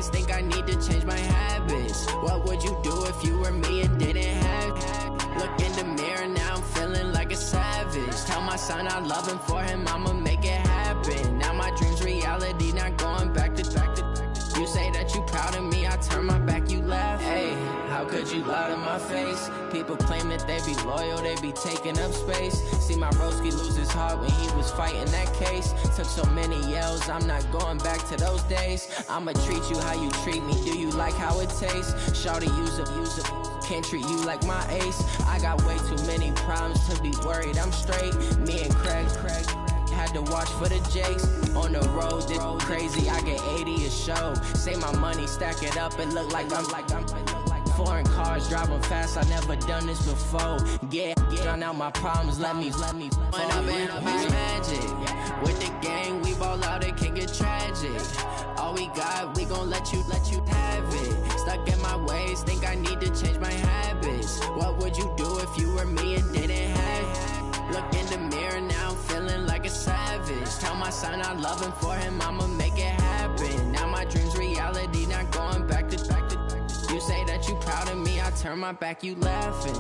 ways, think I need to change my habits. What would you do if you were me and didn't have? Look in the mirror, now I'm feeling like a savage. Tell my son I love him, for him I'ma make it happen. Now my dream's reality, not going back to. You say that you proud of me, I turn my back, you laugh. Hey, how could you lie to my face? People claim that they be loyal, they be taking up space. See my broski lose his heart when he was fighting that case. Took so many yells, I'm not going back to those days. I'ma treat you how you treat me, do you like how it tastes? Shawty, use it, can't treat you like my ace. I got way too many problems to be worried, I'm straight. Me and Craig had to watch for the Jakes. On the road, this crazy, I get 80 a show. Say my money, stack it up, it look like I'm foreign cars, driving fast, I never done this before. Yeah, drown out my problems, let me Went up and up is magic. With the gang, we ball out, it can get tragic. All we got, we gon' let you have it. Stuck in my ways, think I need to change my habits. What would you do if you were me and didn't have? Look in the mirror, now I'm feeling like a savage. Tell my son I love him, for him I'ma make it happen. Now my dream's reality, not going back to. You say that you proud of me, I turn my back, you laughing.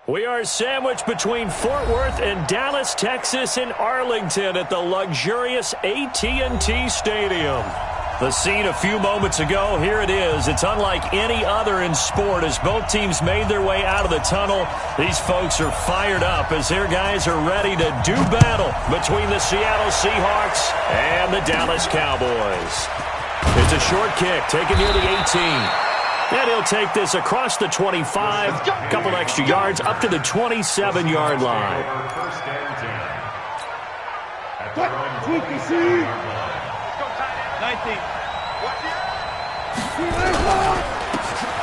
We are sandwiched between Fort Worth and Dallas, Texas, and Arlington at the luxurious AT&T Stadium. The scene a few moments ago, here it is. It's unlike any other in sport as both teams made their way out of the tunnel. These folks are fired up as their guys are ready to do battle between the Seattle Seahawks and the Dallas Cowboys. It's a short kick taken near the 18. And he'll take this across the 25, a couple extra yards, up to the 27-yard line.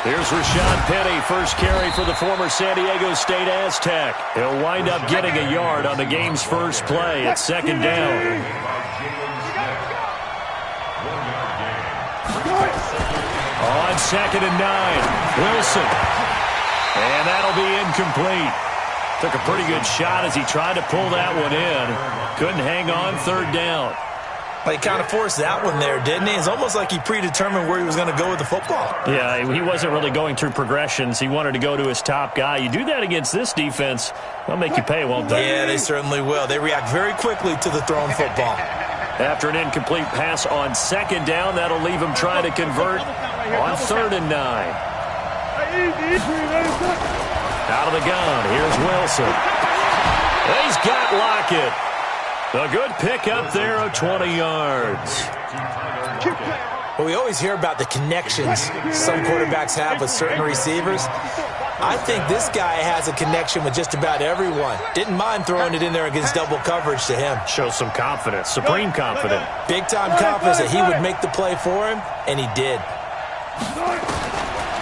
Here's Rashad Penny, first carry for the former San Diego State Aztec. He'll wind up getting a yard on the game's first play at second down. On 2nd and 9, Wilson. And that'll be incomplete. Took a pretty good shot as he tried to pull that one in. Couldn't hang on, third down. He kind of forced that one there, didn't he? It's almost like he predetermined where he was going to go with the football. Yeah, he wasn't really going through progressions. He wanted to go to his top guy. You do that against this defense, they'll make you pay, won't they? Yeah, they certainly will. They react very quickly to the thrown football. After an incomplete pass on second down, that'll leave him trying to convert on 3rd and 9. Out of the gun, here's Wilson. He's got Lockett. A good pickup there of 20 yards. Well, we always hear about the connections some quarterbacks have with certain receivers. I think this guy has a connection with just about everyone. Didn't mind throwing it in there against double coverage to him. Shows some confidence, supreme confidence. Big-time confidence that he would make the play for him, and he did.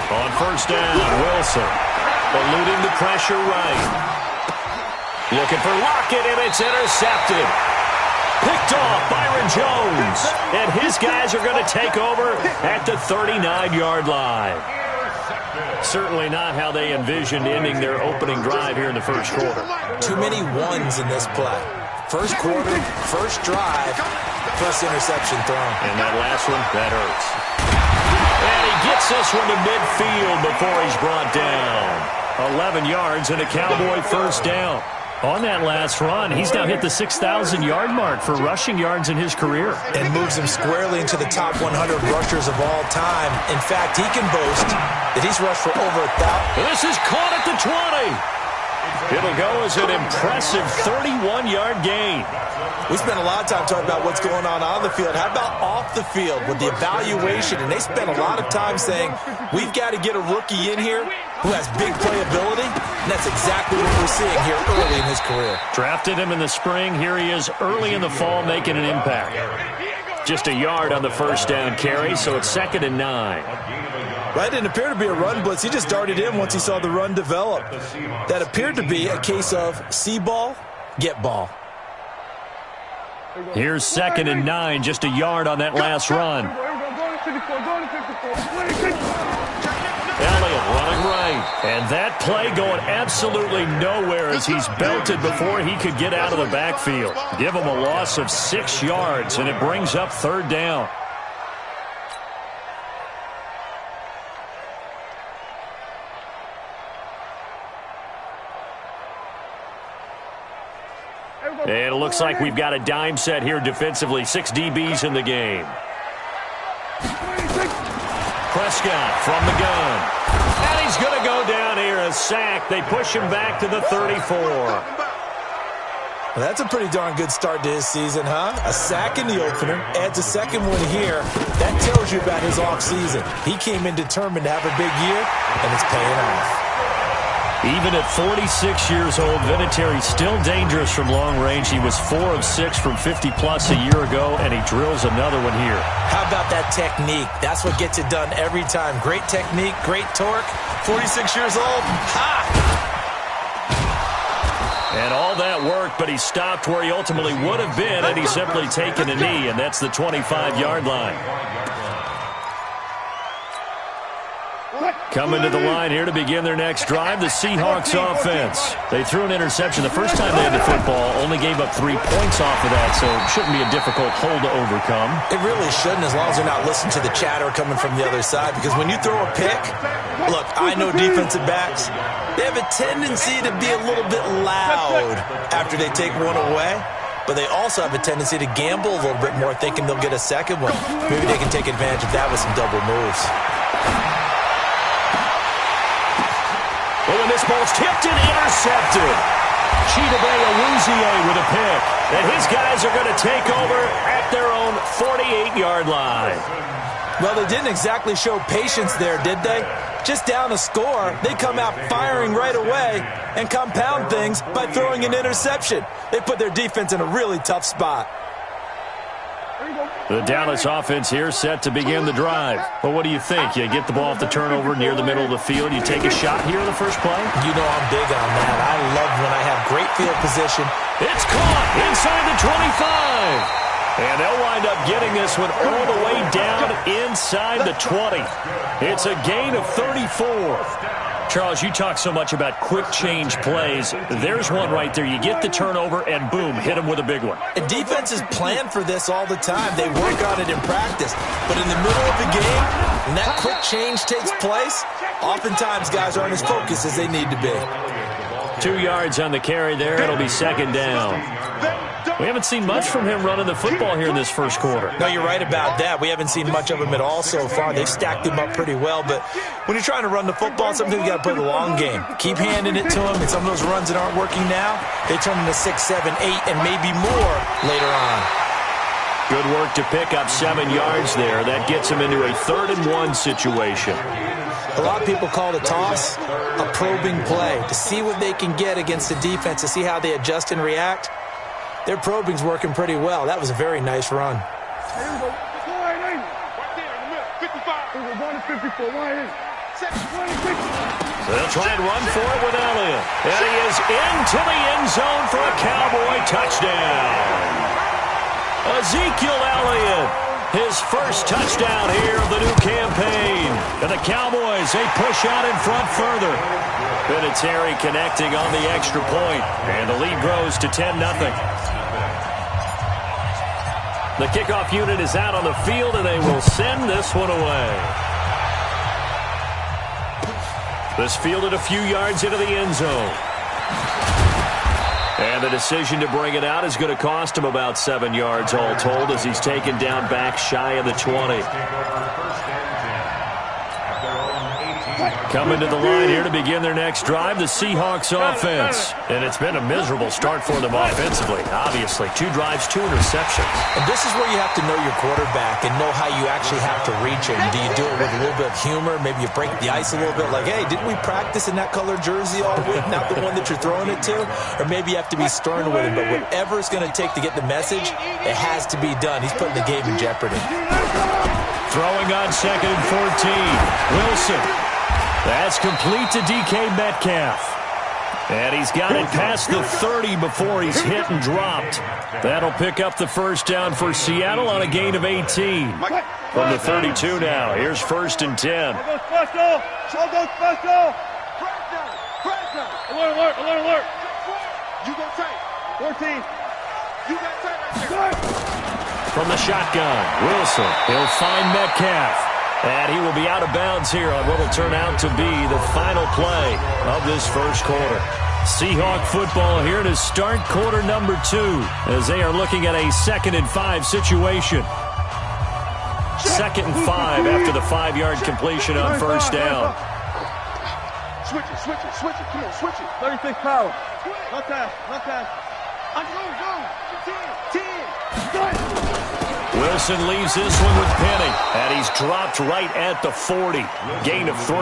On first down, Wilson eluding the pressure right. Looking for Lockett, and it's intercepted. Picked off Byron Jones. And his guys are going to take over at the 39-yard line. Certainly not how they envisioned ending their opening drive here in the first quarter. Too many ones in this play. First quarter, first drive, first interception thrown. And that last one, that hurts. And he gets this one to midfield before he's brought down. 11 yards and a Cowboy first down. On that last run, he's now hit the 6,000-yard mark for rushing yards in his career. And moves him squarely into the top 100 rushers of all time. In fact, he can boast that he's rushed for over 1,000. This is caught at the 20. It'll go as an impressive 31-yard gain. We spent a lot of time talking about what's going on the field. How about off the field with the evaluation? And they spent a lot of time saying, we've got to get a rookie in here who has big playability. And that's exactly what we're seeing here early in his career. Drafted him in the spring. Here he is early in the fall making an impact. Just a yard on the first down carry, so it's 2nd and 9. Right, didn't appear to be a run blitz. He just darted in once he saw the run develop. That appeared to be a case of see ball, get ball. Here's 2nd and 9, just a yard on that last run. Elliott running right. And that play going absolutely nowhere as he's belted before he could get out of the backfield. Give him a loss of 6 yards, and it brings up 3rd down. And it looks like we've got a dime set here defensively. 6 DBs in the game. Prescott from the gun. And he's going to go down here. A sack. They push him back to the 34. Well, that's a pretty darn good start to his season, huh? A sack in the opener, adds a second one here. That tells you about his offseason. He came in determined to have a big year, and it's paying off. Even at 46 years old, Vinatieri's still dangerous from long range. He was 4 of 6 from 50-plus a year ago, and he drills another one here. How about that technique? That's what gets it done every time. Great technique, great torque. 46 years old. Ha! And all that worked, but he stopped where he ultimately would have been, and he's simply taken a knee, and that's the 25-yard line. Coming to the line here to begin their next drive, the Seahawks offense. They threw an interception the first time they had the football, only gave up 3 points off of that, so it shouldn't be a difficult hole to overcome. It really shouldn't, as long as they're not listening to the chatter coming from the other side, because when you throw a pick, look, I know defensive backs, they have a tendency to be a little bit loud after they take one away. But they also have a tendency to gamble a little bit more, thinking they'll get a second one. Maybe they can take advantage of that with some double moves. Well, when this ball's tipped and intercepted. Chidobe Awuzie with a pick. And his guys are going to take over at their own 48-yard line. Well, they didn't exactly show patience there, did they? Just down a score, they come out firing right away and compound things by throwing an interception. They put their defense in a really tough spot. The Dallas offense here set to begin the drive. Well, what do you think? You get the ball off the turnover near the middle of the field. You take a shot here in the first play? You know I'm big on that. I love when I have great field position. It's caught inside the 25. And they'll wind up getting this one all the way down inside the 20. It's a gain of 34. Charles, you talk so much about quick change plays. There's one right there. You get the turnover, and boom, hit them with a big one. And defenses plan for this all the time. They work on it in practice. But in the middle of the game, when that quick change takes place, oftentimes guys aren't as focused as they need to be. 2 yards on the carry there. It'll be 2nd down. We haven't seen much from him running the football here in this first quarter. No, you're right about that. We haven't seen much of him at all so far. They've stacked him up pretty well. But when you're trying to run the football, sometimes you got to play the long game. Keep handing it to him. And some of those runs that aren't working now, they turn into 6, 7, 8, and maybe more later on. Good work to pick up 7 yards there. That gets him into a 3rd and 1 situation. A lot of people call the toss a probing play to see what they can get against the defense, to see how they adjust and react. Their probing's working pretty well. That was a very nice run. So they'll try and run for it with Elliott. And he is into the end zone for a Cowboy touchdown. Ezekiel Elliott, his first touchdown here of the new campaign. And the Cowboys, they push out in front further. Vinatieri connecting on the extra point. And the lead grows to 10-0. The kickoff unit is out on the field, and they will send this one away. This fielded a few yards into the end zone. And the decision to bring it out is going to cost him about 7 yards all told, as he's taken down back shy of the 20. Coming to the line here to begin their next drive, the Seahawks offense. And it's been a miserable start for them offensively. Obviously, 2 drives, 2 interceptions. And this is where you have to know your quarterback and know how you actually have to reach him. Do you do it with a little bit of humor? Maybe you break the ice a little bit, like, hey, didn't we practice in that colored jersey all week, not the one that you're throwing it to? Or maybe you have to be stern with him. But whatever it's going to take to get the message, it has to be done. He's putting the game in jeopardy. Throwing on 2nd and 14. Wilson. That's complete to DK Metcalf. And he's got it past the 30 before he's hit and dropped. That'll pick up the first down for Seattle on a gain of 18. From the 32 now, here's 1st and 10. Alert. You go tight. 14. You got tight right there. From the shotgun, Wilson. He'll find Metcalf. And he will be out of bounds here on what will turn out to be the final play of this first quarter. Seahawk football here to start quarter number 2 as they are looking at a 2nd and 5 situation. 2nd and 5 after the 5-yard completion on first down. Switch it. Come on, switch it. 36 power. No time. Go. 10. Wilson leaves this one with Penny, and he's dropped right at the 40. Gain of 3.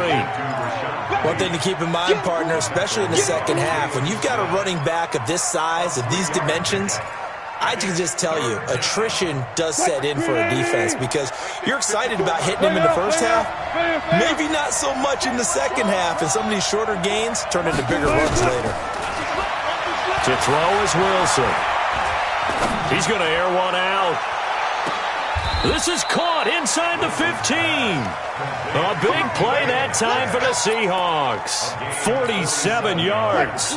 One thing to keep in mind, partner, especially in the second half, when you've got a running back of this size, of these dimensions, I can just tell you, attrition does set in for a defense because you're excited about hitting him in the first half, maybe not so much in the second half, and some of these shorter gains turn into bigger runs later. To throw is Wilson. He's going to air one out. This is caught inside the 15. A big play that time for the Seahawks. 47 yards.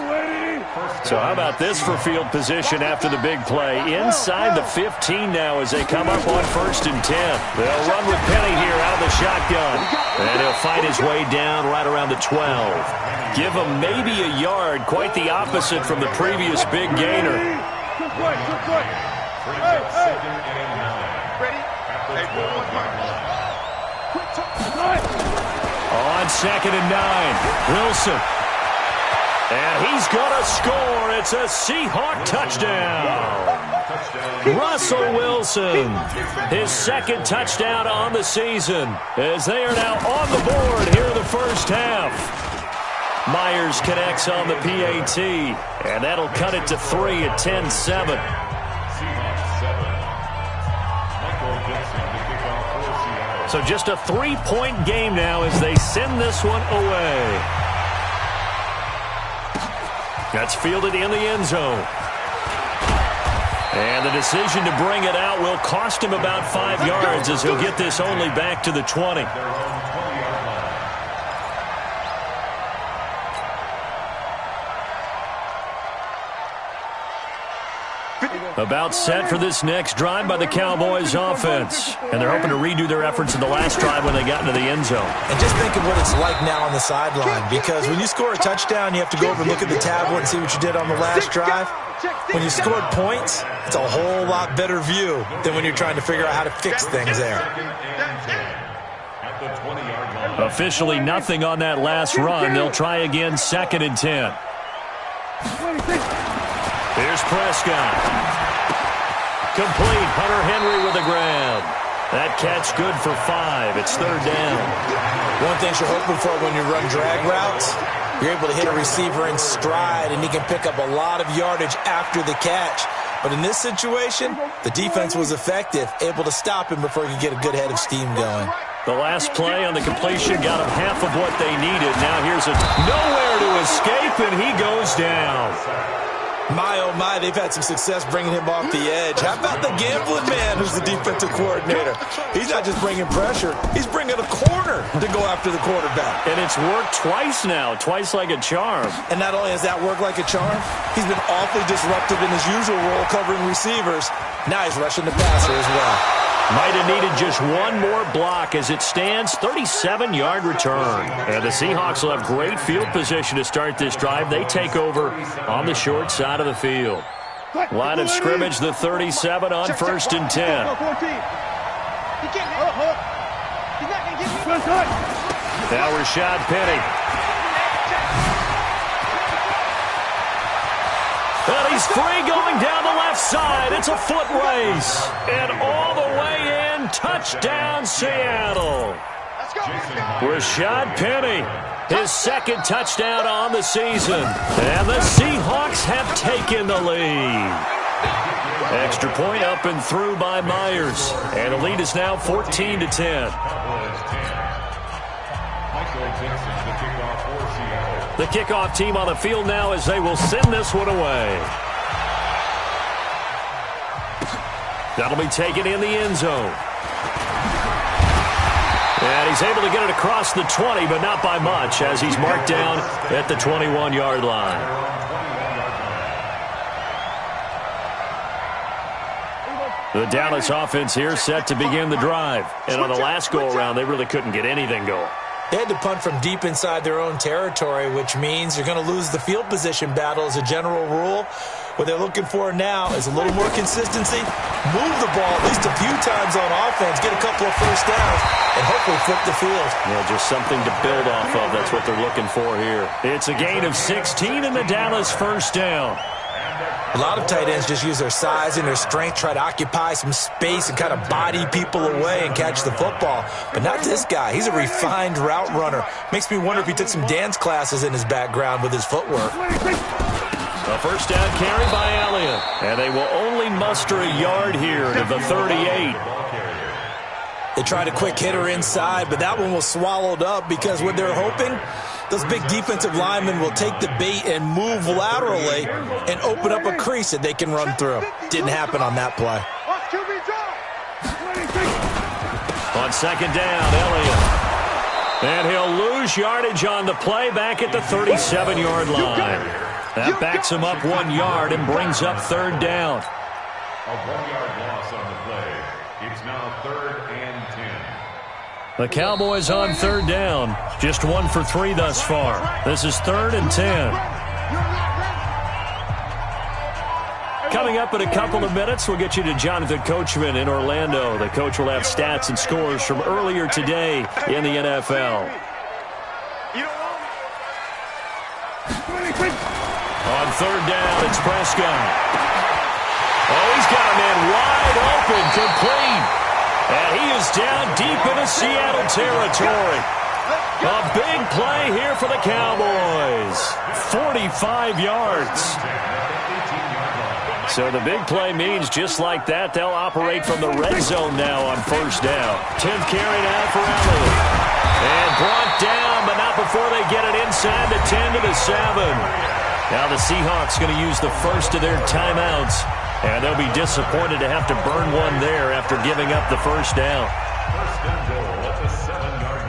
So how about this for field position after the big play? Inside the 15 now as they come up on 1st and 10. They'll run with Penny here out of the shotgun. And he'll fight his way down right around the 12. Give him maybe a yard, quite the opposite from the previous big gainer. On 2nd and 9, Wilson. And he's going to score. It's a Seahawk touchdown. Russell Wilson, his 2nd touchdown on the season, as they are now on the board here in the first half. Myers connects on the PAT, and that'll cut it to 3 at 10-7. So just a 3-point game now as they send this one away. That's fielded in the end zone. And the decision to bring it out will cost him about 5 yards as he'll get this only back to the 20. About set for this next drive by the Cowboys offense. And they're hoping to redo their efforts in the last drive when they got into the end zone. And just think of what it's like now on the sideline, because when you score a touchdown, you have to go over and look at the tablet and see what you did on the last drive. When you scored points, it's a whole lot better view than when you're trying to figure out how to fix things there. Officially nothing on that last run. They'll try again 2nd and 10. Here's Prescott. Complete. Hunter Henry with a grab. That catch good for 5. It's 3rd down. One thing you're hoping for when you run drag routes, you're able to hit a receiver in stride, and he can pick up a lot of yardage after the catch. But in this situation, the defense was effective, able to stop him before he could get a good head of steam going. The last play on the completion got him half of what they needed. Now here's a nowhere to escape, and he goes down. My, oh my, they've had some success bringing him off the edge. How about the gambling man who's the defensive coordinator? He's not just bringing pressure, he's bringing a corner to go after the quarterback. And it's worked twice now, twice like a charm. And not only has that worked like a charm, he's been awfully disruptive in his usual role covering receivers. Now he's rushing the passer as well. Might have needed just one more block as it stands, 37-yard return. And the Seahawks will have great field position to start this drive. They take over on the short side of the field. Line of scrimmage, the 37 on 1st and 10. Now Rashad Penny. And he's free going down the left side. It's a foot race. And all the way in, touchdown Seattle. Rashad Penny, his 2nd touchdown on the season. And the Seahawks have taken the lead. Extra point up and through by Myers. And the lead is now 14-10. The kickoff team on the field now as they will send this one away. That'll be taken in the end zone. And he's able to get it across the 20, but not by much, as he's marked down at the 21-yard line. The Dallas offense here set to begin the drive. And on the last go-around, they really couldn't get anything going. They had to punt from deep inside their own territory, which means you're going to lose the field position battle as a general rule. What they're looking for now is a little more consistency, move the ball at least a few times on offense, get a couple of first downs, and hopefully flip the field. Yeah, just something to build off of. That's what they're looking for here. It's a gain of 16 in the Dallas first down. A lot of tight ends just use their size and their strength, try to occupy some space and kind of body people away and catch the football. But not this guy. He's a refined route runner. Makes me wonder if he took some dance classes in his background with his footwork. A first down carry by Elliott. And they will only muster a yard here to the 38. They tried a quick hitter inside, but that one was swallowed up because what they're hoping, those big defensive linemen will take the bait and move laterally and open up a crease that they can run through. Didn't happen on that play. On second down, Elliott. And he'll lose yardage on the play back at the 37-yard line. That backs him up 1 yard and brings up third down. A 1-yard loss on the play. It's now 3rd and 10. The Cowboys on third down. Just 1 for 3 thus far. This is 3rd and 10. Coming up in a couple of minutes, we'll get you to Jonathan Coachman in Orlando. The coach will have stats and scores from earlier today in the NFL. On third down, it's Prescott. Oh, he's got a man wide open, complete. And he is down deep into Seattle territory. A big play here for the Cowboys. 45 yards. So the big play means just like that, they'll operate from the red zone now on first down. 10th carry now for Elliott. And brought down, but not before they get it inside the 10 to the 7. Now the Seahawks going to use the first of their timeouts. And they'll be disappointed to have to burn one there after giving up the first down. First and goal at the 7-yard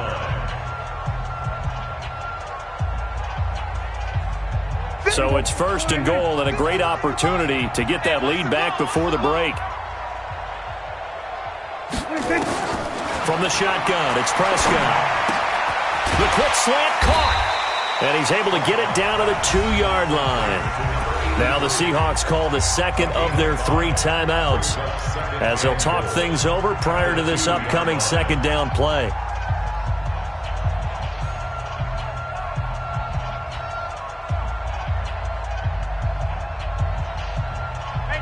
line. So it's first and goal and a great opportunity to get that lead back before the break. From the shotgun, it's Prescott. The quick slant caught. And he's able to get it down to the 2-yard line. Now the Seahawks call the second of their 3 timeouts as they'll talk things over prior to this upcoming second down play.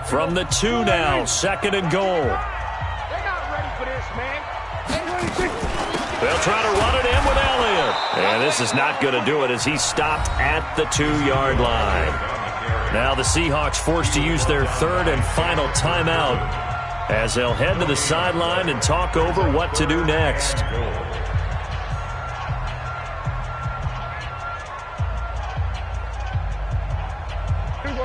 From the 2 now, second and goal. They're not ready for this, man. They'll try to run it in with Elliott. And this is not going to do it as he's stopped at the 2-yard line. Now the Seahawks forced to use their 3rd and final timeout as they'll head to the sideline and talk over what to do next.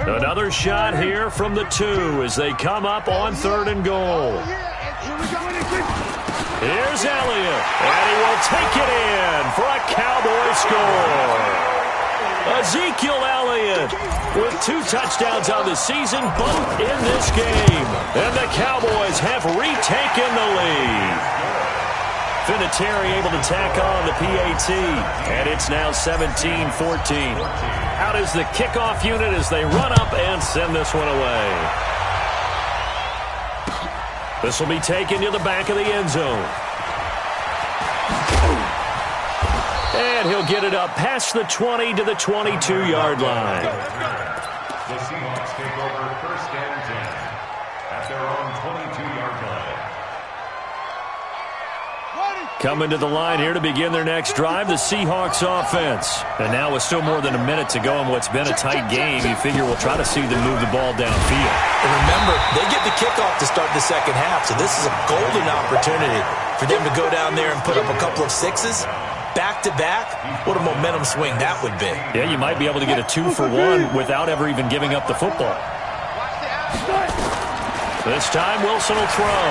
Another shot here from the 2 as they come up on 3rd and goal. Here's Elliott, and he will take it in for a Cowboy score. Ezekiel Elliott with 2 touchdowns on the season, both in this game. And the Cowboys have retaken the lead. Vinatieri able to tack on the PAT, and it's now 17-14. Out is the kickoff unit as they run up and send this one away. This will be taken to the back of the end zone. And he'll get it up past the 20 to the 22-yard line. The Seahawks take over 1st and 10 at their own 22-yard line. Coming to the line here to begin their next drive, the Seahawks offense. And now with still more than a minute to go in what's been a tight game, you figure we'll try to see them move the ball downfield. And remember, they get the kickoff to start the second half, so this is a golden opportunity for them to go down there and put up a couple of 6s back-to-back, what a momentum swing that would be. Yeah, you might be able to get a 2-for-1 without ever even giving up the football. This time Wilson will throw.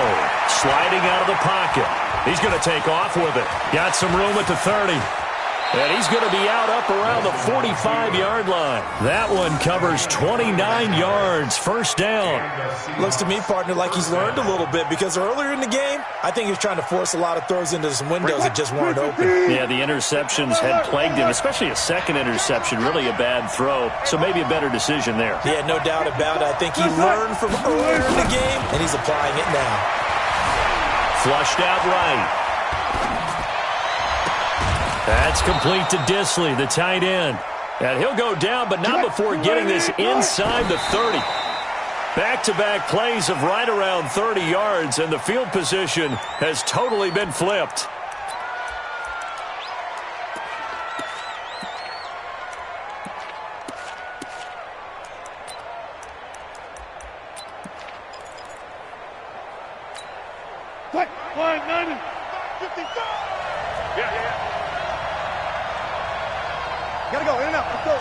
Sliding out of the pocket. He's going to take off with it. Got some room at the 30. And he's going to be out up around the 45-yard line. That one covers 29 yards. First down. Looks to me, partner, like he's learned a little bit because earlier in the game, I think he was trying to force a lot of throws into some windows that just weren't open. Yeah, the interceptions had plagued him, especially a second interception, really a bad throw. So maybe a better decision there. Yeah, no doubt about it. I think he learned from earlier in the game, and he's applying it now. Flushed out right. That's complete to Disley, the tight end. And he'll go down, but not before getting this inside the 30. Back-to-back plays of right around 30 yards, and the field position has totally been flipped. Gotta go, in and out, let's go.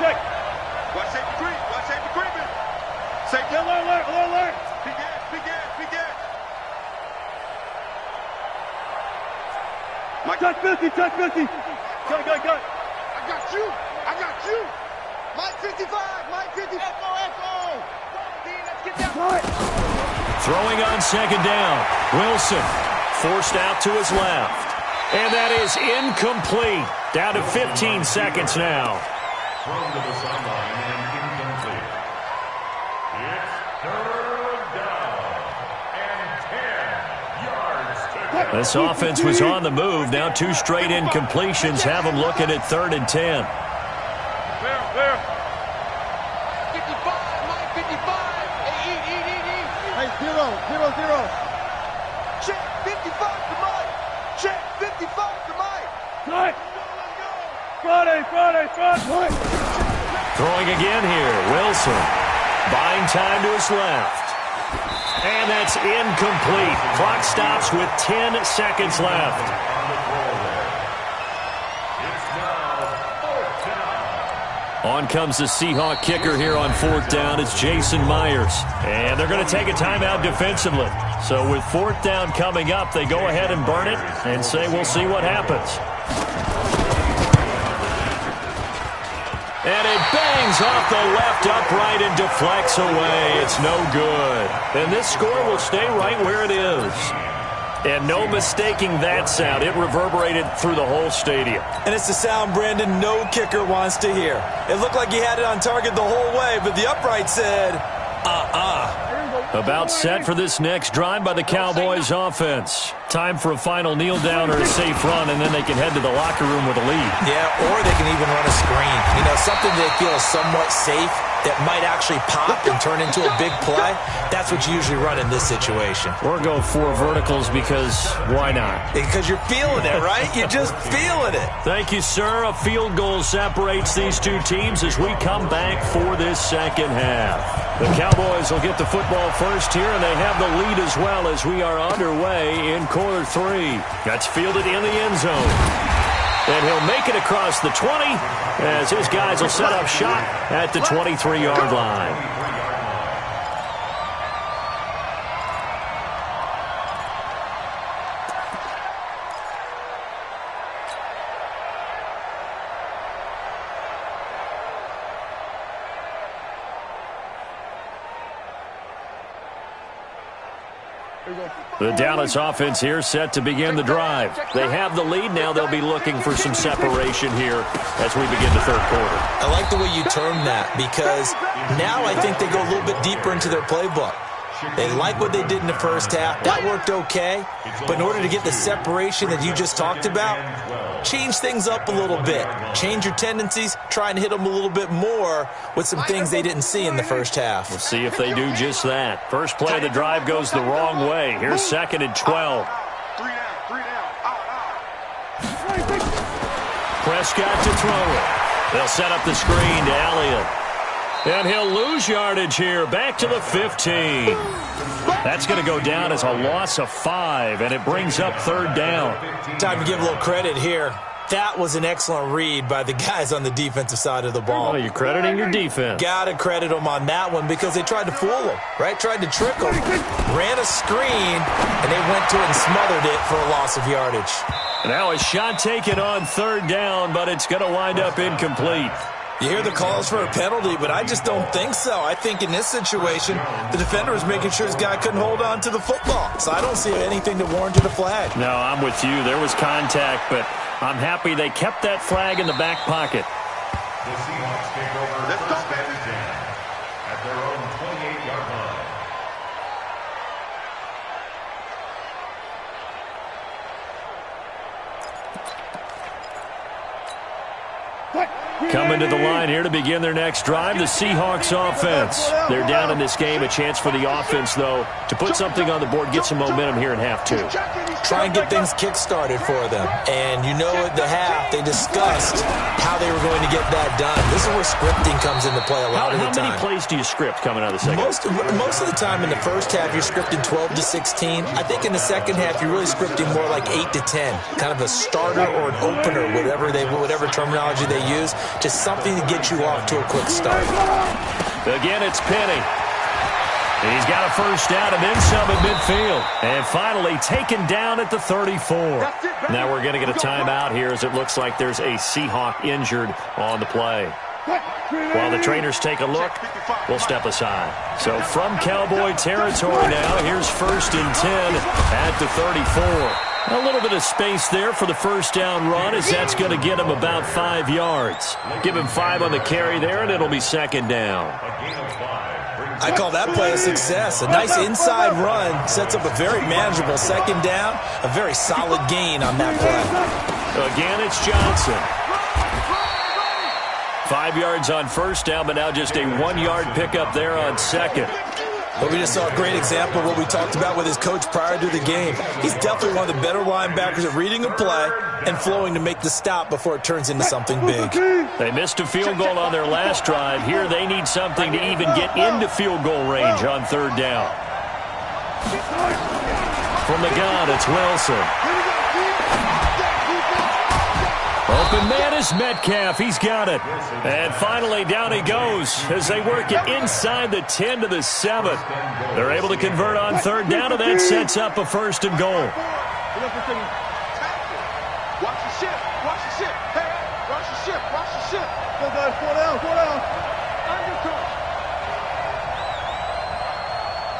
Check. Watch safety creep, watch safety creeping. Safety, alert. Big gas. Mike, touch 50. Got. I got you. Mike 55. Echo. Let's get down. Throwing on second down. Wilson forced out to his left. And that is incomplete. Down to 15 seconds now. Thrown to the sideline and incomplete. It's third down and 10 yards to go. This offense was on the move. Now 2 straight incompletions have them looking at 3rd and 10. Where? 55, Mike 55. Hey, 0. Check 55 to Mike. Check 55 to Mike. Mike. Friday. Throwing again here. Wilson buying time to his left. And that's incomplete. Clock stops with 10 seconds left. On comes the Seahawk kicker here on 4th down. It's Jason Myers. And they're going to take a timeout defensively. So with 4th down coming up, they go ahead and burn it and say we'll see what happens. And it bangs off the left upright and deflects away. It's no good. And this score will stay right where it is. And no mistaking that sound. It reverberated through the whole stadium. And it's the sound, Brandon, no kicker wants to hear. It looked like he had it on target the whole way, but the upright said, About set for this next drive by the Cowboys offense. Time for a final kneel down or a safe run, and then they can head to the locker room with a lead. Yeah, or they can even run a screen. You know, something they feel is somewhat safe that might actually pop and turn into a big play. That's what you usually run in this situation. Or go 4 verticals because why not? Because you're feeling it, right? You're just feeling it. Thank you, sir. A field goal separates these 2 teams as we come back for this second half. The Cowboys will get the football first here, and they have the lead as well as we are underway in quarter 3. That's fielded in the end zone. And he'll make it across the 20 as his guys will set up shop at the 23-yard line. The Dallas offense here set to begin the drive. They have the lead. Now they'll be looking for some separation here as we begin the 3rd quarter. I like the way you termed that because now I think they go a little bit deeper into their playbook. They like what they did in the first half. That worked okay. But in order to get the separation that you just talked about, change things up a little bit. Change your tendencies. Try and hit them a little bit more with some things they didn't see in the first half. We'll see if they do just that. First play of the drive goes the wrong way. Here's 2nd and 12. Prescott to throw it. They'll set up the screen to Elliott. And he'll lose yardage here. Back to the 15. That's going to go down as a loss of 5, and it brings up 3rd down. Time to give a little credit here. That was an excellent read by the guys on the defensive side of the ball. Well, you're crediting your defense. Got to credit them on that one because they tried to fool them, right? Tried to trick them. Ran a screen, and they went to it and smothered it for a loss of yardage. Now a shot taken on 3rd down, but it's going to wind up incomplete. You hear the calls for a penalty, but I just don't think so. I think in this situation, the defender was making sure his guy couldn't hold on to the football. So I don't see anything that warranted a flag. No, I'm with you. There was contact, but I'm happy they kept that flag in the back pocket. The Seahawks take over first and 10 at their own 28-yard line. Coming to the line here to begin their next drive, the Seahawks offense. They're down in this game. A chance for the offense, though, to put something on the board, get some momentum here in half 2. Try and get things kick-started for them. And you know at the half, they discussed how they were going to get that done. This is where scripting comes into play a lot of the time. How many plays do you script coming out of the second? Most of the time in the first half, you're scripting 12 to 16. I think in the second half, you're really scripting more like 8 to 10. Kind of a starter or an opener, whatever terminology they use. Just something to get you off to a quick start. Again, it's Penny. He's got a first down and then some at midfield. And finally taken down at the 34. Now we're going to get a timeout here as it looks like there's a Seahawk injured on the play. While the trainers take a look, we'll step aside. So from Cowboy territory now, here's 1st and 10 at the 34. A little bit of space there for the first down run as that's going to get him about 5 yards. Give him 5 on the carry there, and it'll be 2nd down. I call that play a success. A nice inside run sets up a very manageable 2nd down. A very solid gain on that play. Again, it's Johnson. 5 yards on first down, but now just a 1-yard pickup there on 2nd. But we just saw a great example of what we talked about with his coach prior to the game. He's definitely one of the better linebackers at reading a play and flowing to make the stop before it turns into something big. They missed a field goal on their last drive. Here they need something to even get into field goal range on 3rd down. From the gun, it's Wilson. Open man is Metcalf. He's got it. And finally, down he goes as they work it inside the 10 to the 7. They're able to convert on 3rd down, and that sets up a 1st and goal. Watch the ship. Watch the ship. Hey, watch the ship. Watch the ship. Go, guys. 4 down. 4 down.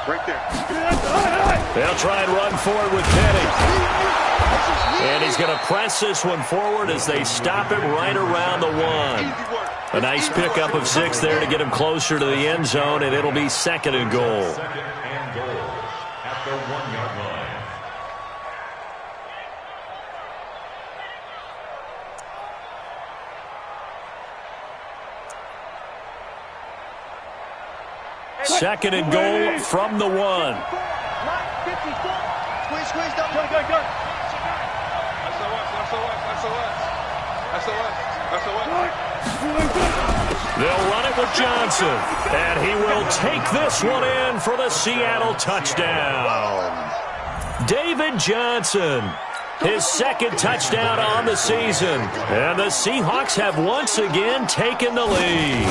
Right there. They'll try and run forward with Penny. And he's going to press this one forward as they stop it right around the 1. A nice pickup of 6 there to get him closer to the end zone, and it'll be 2nd and goal. 2nd and goal at the 1-yard line. Second and goal from the 1. Squeeze, go. They'll run it with Johnson, and he will take this one in for the Seattle touchdown. David Johnson, his 2nd touchdown on the season, and the Seahawks have once again taken the lead.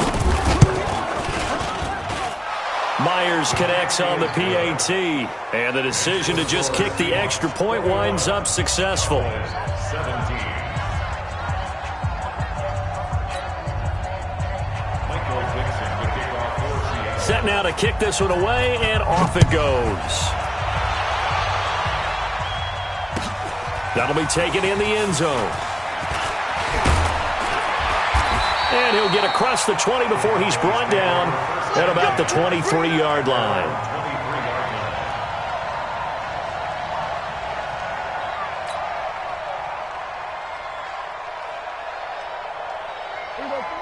Myers connects on the PAT, and the decision to just kick the extra point winds up successful. 17. Set now to kick this one away, and off it goes. That'll be taken in the end zone. And he'll get across the 20 before he's brought down at about the 23-yard line.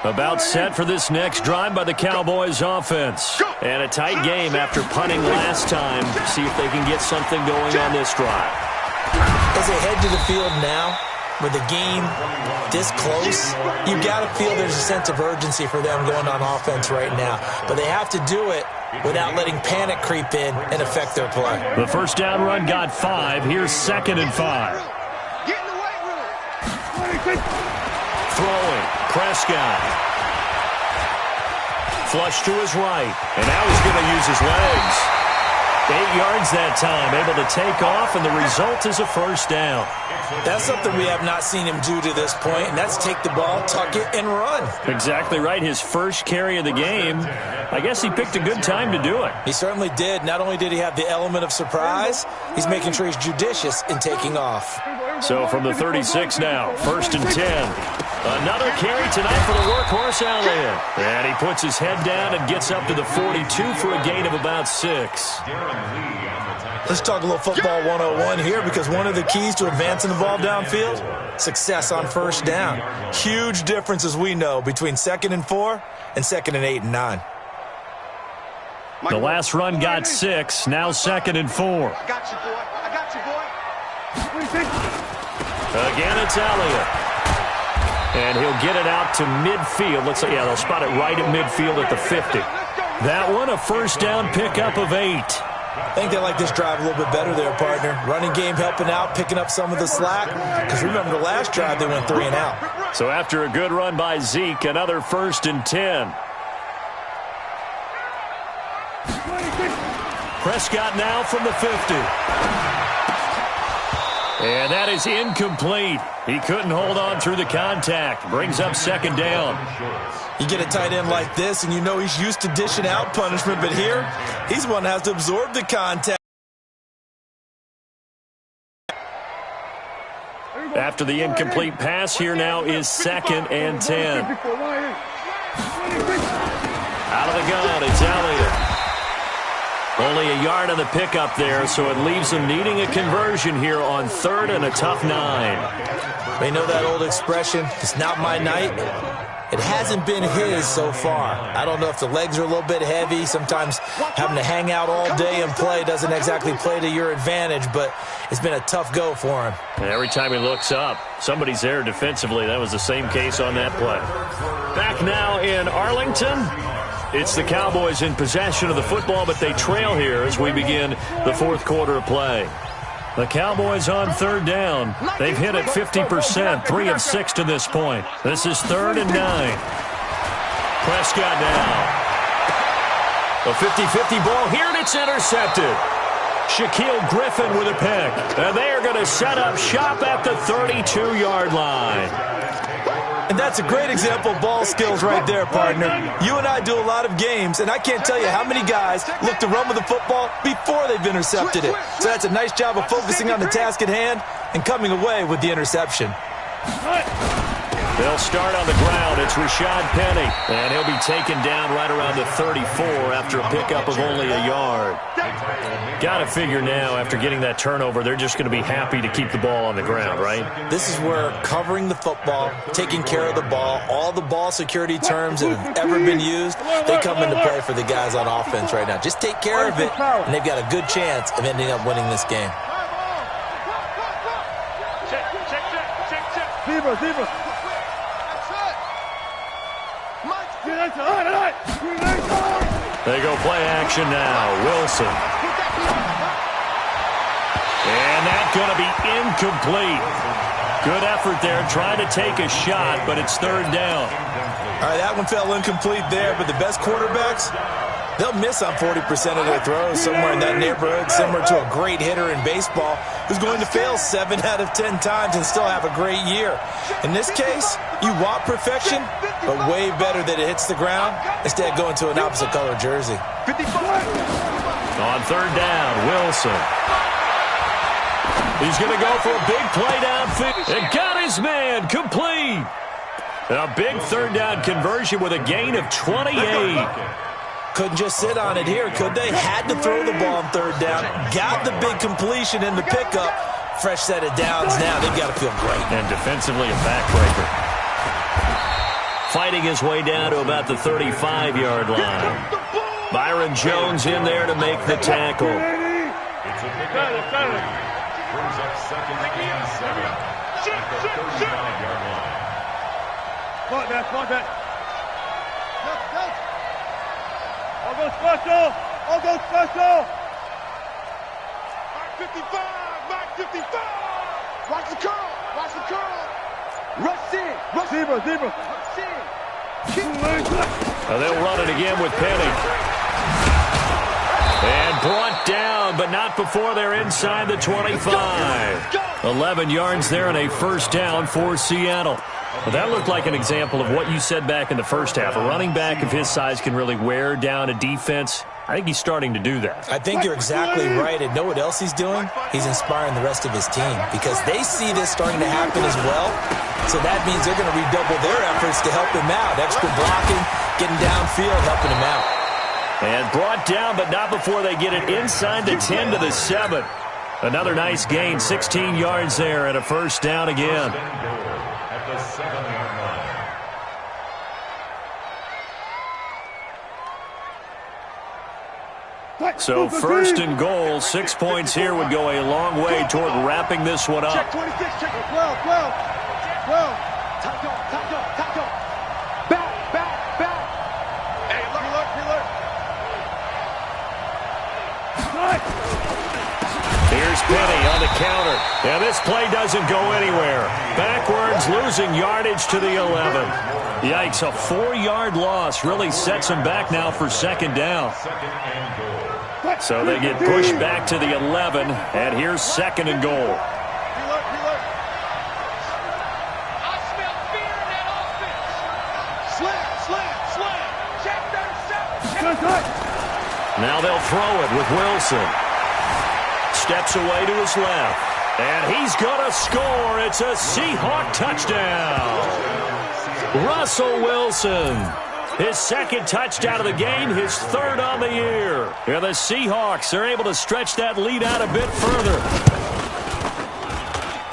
About set for this next drive by the Cowboys offense. And a tight game after punting last time. See if they can get something going on this drive. As they head to the field now, with the game this close, you got to feel there's a sense of urgency for them going on offense right now. But they have to do it without letting panic creep in and affect their play. The first down run got 5. Here's 2nd and 5. Get in the weight room. Throwing. Prescott. Flush to his right. And now he's going to use his legs. 8 yards that time, able to take off, and the result is a first down. That's something we have not seen him do to this point, and that's take the ball, tuck it, and run. Exactly right. His first carry of the game. I guess he picked a good time to do it. He certainly did. Not only did he have the element of surprise, he's making sure he's judicious in taking off. So from the 36 now, 1st and 10. Another carry tonight for the workhorse Elliott. And he puts his head down and gets up to the 42 for a gain of about 6. Let's talk a little football 101 here, because one of the keys to advancing the ball downfield, success on first down. Huge difference, as we know, between 2nd and 4 and 2nd and 8 and 9. The last run got 6, now 2nd and 4. I got you, boy. I got you, boy. Again, it's Elliott. And he'll get it out to midfield. Let's say, yeah, they'll spot it right at midfield at the 50. That one, a first down pickup of 8. I think they like this drive a little bit better there, partner. Running game helping out, picking up some of the slack. Because remember, the last drive, they went 3 and out. So after a good run by Zeke, another 1st and 10. Prescott now from the 50. And that is incomplete. He couldn't hold on through the contact. Brings up 2nd down. You get a tight end like this, and you know he's used to dishing out punishment, but here, he's the one that has to absorb the contact. After the incomplete pass, here now is 2nd and 10. Out of the gun, it's Elliott. Only a yard on the pickup there, so it leaves them needing a conversion here on 3rd and a tough 9. They know that old expression, it's not my night. It hasn't been his so far. I don't know if the legs are a little bit heavy. Sometimes having to hang out all day and play doesn't exactly play to your advantage, but it's been a tough go for him. Every time he looks up, somebody's there defensively. That was the same case on that play. Back now in Arlington. It's the Cowboys in possession of the football, but they trail here as we begin the 4th quarter of play. The Cowboys on 3rd down. They've hit it 50%, 3 of 6 to this point. This is 3rd and 9. Prescott now. A 50-50 ball here, and it's intercepted. Shaquille Griffin with a pick. And they are going to set up shop at the 32-yard line. And that's a great example of ball skills right there, partner. You and I do a lot of games, and I can't tell you how many guys look to run with the football before they've intercepted it. So that's a nice job of focusing on the task at hand and coming away with the interception. They'll start on the ground. It's Rashad Penny, and he'll be taken down right around the 34 after a pickup of only a yard. Got to figure now, after getting that turnover, they're just going to be happy to keep the ball on the ground, right? This is where covering the football, taking care of the ball, all the ball security terms that have ever been used, they come into play for the guys on offense right now. Just take care of it, and they've got a good chance of ending up winning this game. Zebra. They go play action now. Wilson. And that's going to be incomplete. Good effort there, trying to take a shot, but it's 3rd down. All right, that one fell incomplete there, but the best quarterbacks, they'll miss on 40% of their throws, somewhere in that neighborhood, similar to a great hitter in baseball who's going to fail 7 out of 10 times and still have a great year. In this case, you want perfection, but way better that it hits the ground instead of going to an opposite color jersey. On 3rd down, Wilson. He's going to go for a big play downfield. And got his man complete. A big 3rd down conversion with a gain of 28. Couldn't just sit on it here, could they? Had to throw the ball on 3rd down. Got the big completion in the pickup. Fresh set of downs now. They've got to feel great. And defensively, a backbreaker. Fighting his way down to about the 35-yard line. Byron Jones in there to make the tackle. It's a pickup. Brings up 2nd and 7 at the 35-yard line. Spot that. I'll go special. I'll go special. Mark 55. Mark 55. Watch the curl. Watch the curl. Rush in. Rush. Zebra. Zebra. Rush in. They'll run it again with Penny. And brought down, but not before they're inside the 25. 11 yards there and a first down for Seattle. Well, that looked like an example of what you said back in the first half. A running back of his size can really wear down a defense. I think he's starting to do that. I think you're exactly right. And know what else he's doing? He's inspiring the rest of his team because they see this starting to happen as well. So that means they're going to redouble their efforts to help him out. Extra blocking, getting downfield, helping him out. And brought down, but not before they get it inside the 10 to the 7. Another nice gain, 16 yards there and a first down again. At the 7-yard line. So first and goal, 6 points here would go a long way toward wrapping this one up. Check 26, check 12, 12, 12. Top dog, top dog, top dog. Back, back, back. Hey, look, look, look. Here's Penny on the counter. And this play doesn't go anywhere. Backwards, losing yardage to the 11. Yikes, a 4-yard loss really sets them back now for second down. So they get pushed back to the 11, and here's second and goal. I smell fear in that offense. Slam, slam, slam. Check 37. Now they'll throw it with Wilson. Steps away to his left. And he's going to score. It's a Seahawk touchdown. Russell Wilson. His second touchdown of the game, his third on the year. And the Seahawks are able to stretch that lead out a bit further.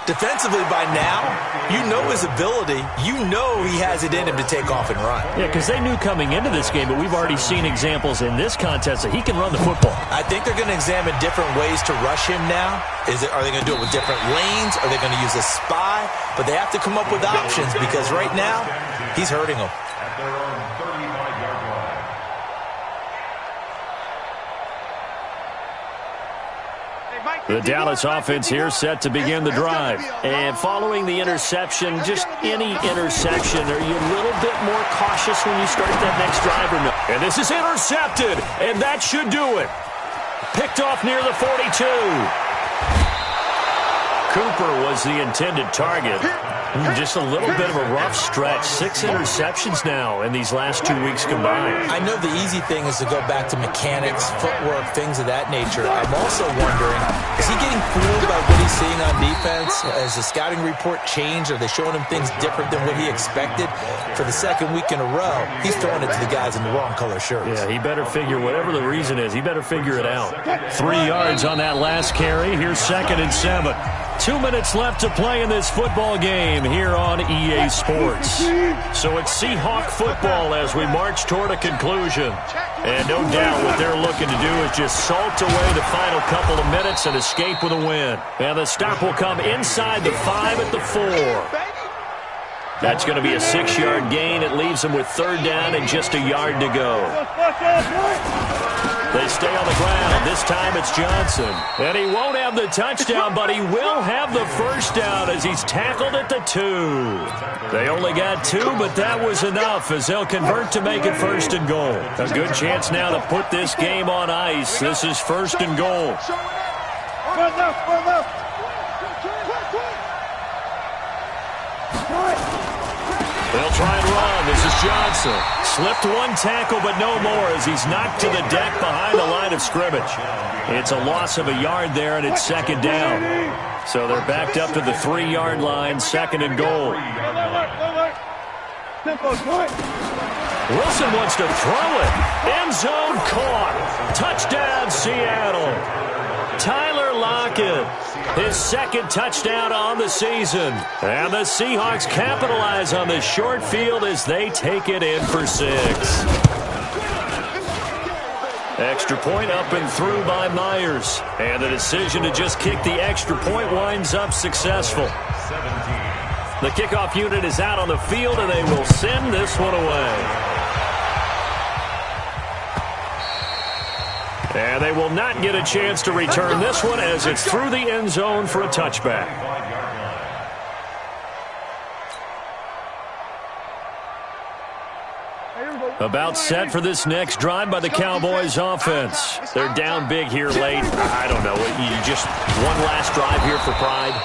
Defensively by now, you know his ability. You know he has it in him to take off and run. Yeah, because they knew coming into this game, but we've already seen examples in this contest that he can run the football. I think they're going to examine different ways to rush him now. Are they going to do it with different lanes? Are they going to use a spy? But they have to come up with options because right now, he's hurting them. At their own 35-yard line. The Dallas offense here set to begin the drive. And following the interception, just any interception, are you a little bit more cautious when you start that next drive or no? And this is intercepted, and that should do it. Picked off near the 42. Cooper was the intended target. Just a little bit of a rough stretch. 6 interceptions now in these last 2 weeks combined. I know the easy thing is to go back to mechanics, footwork, things of that nature. I'm also wondering, is he getting fooled by what he's seeing on defense? Has the scouting report changed? Are they showing him things different than what he expected? For the second week in a row, he's throwing it to the guys in the wrong color shirts. Yeah, he better figure, whatever the reason is, he better figure it out. 3 yards on that last carry. Here's second and 7. 2 minutes left to play in this football game here on EA Sports. So it's Seahawk football as we march toward a conclusion. And no doubt what they're looking to do is just salt away the final couple of minutes and escape with a win. And the stop will come inside the 5 at the 4. That's going to be a 6-yard gain. It leaves them with third down and just a yard to go. They stay on the ground. This time it's Johnson. And he won't have the touchdown, but he will have the first down as he's tackled at the 2. They only got 2, but that was enough as they'll convert to make it first and goal. A good chance now to put this game on ice. This is first and goal. They'll try and run. This is Johnson. Slipped one tackle, but no more as he's knocked to the deck behind the line of scrimmage. It's a loss of a yard there, and it's second down. So they're backed up to the 3-yard line, second and goal. Wilson wants to throw it. End zone caught. Touchdown, Seattle. Tyler Lockett, his second touchdown on the season. And the Seahawks capitalize on this short field as they take it in for 6. Extra point up and through by Myers. And the decision to just kick the extra point winds up successful. The kickoff unit is out on the field, and they will send this one away. And they will not get a chance to return this one as it's through the end zone for a touchback. About set for this next drive by the Cowboys offense. They're down big here late. I don't know. You just one last drive here for pride.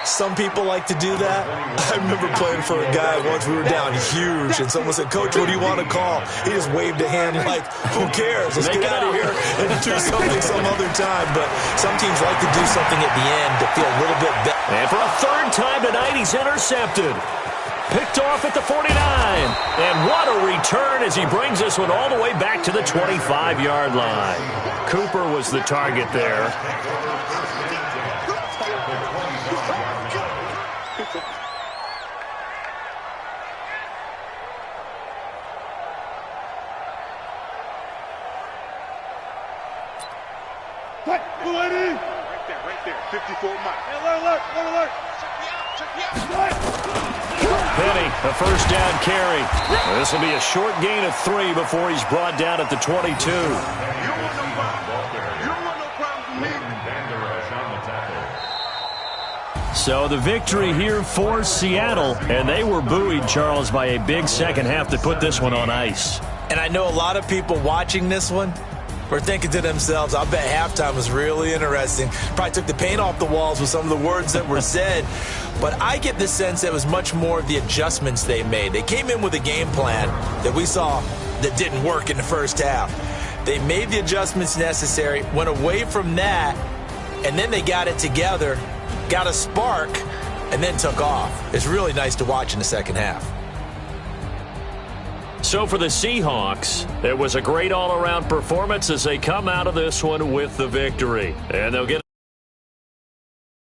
Some people like to do that. I remember playing for a guy once. We were down huge, and someone said, "Coach, what do you want to call?" He just waved a hand like, "Who cares? Let's get out of here and do something some other time." But some teams like to do something at the end to feel a little bit better. And for a third time tonight, he's intercepted. Picked off at the 49. And what a return as he brings this one all the way back to the 25-yard line. Cooper was the target there. Right there. 54 miles. Alert. Penny, a first down carry. This will be a short gain of 3 before he's brought down at the 22. You don't want no problem with me. So the victory here for Seattle, and they were buoyed, Charles, by a big second half to put this one on ice. And I know a lot of people watching this one were thinking to themselves, I bet halftime was really interesting. Probably took the paint off the walls with some of the words that were said. But I get the sense that it was much more of the adjustments they made. They came in with a game plan that we saw that didn't work in the first half. They made the adjustments necessary, went away from that, and then they got it together, got a spark, and then took off. It's really nice to watch in the second half. So for the Seahawks, it was a great all-around performance as they come out of this one with the victory. And they'll get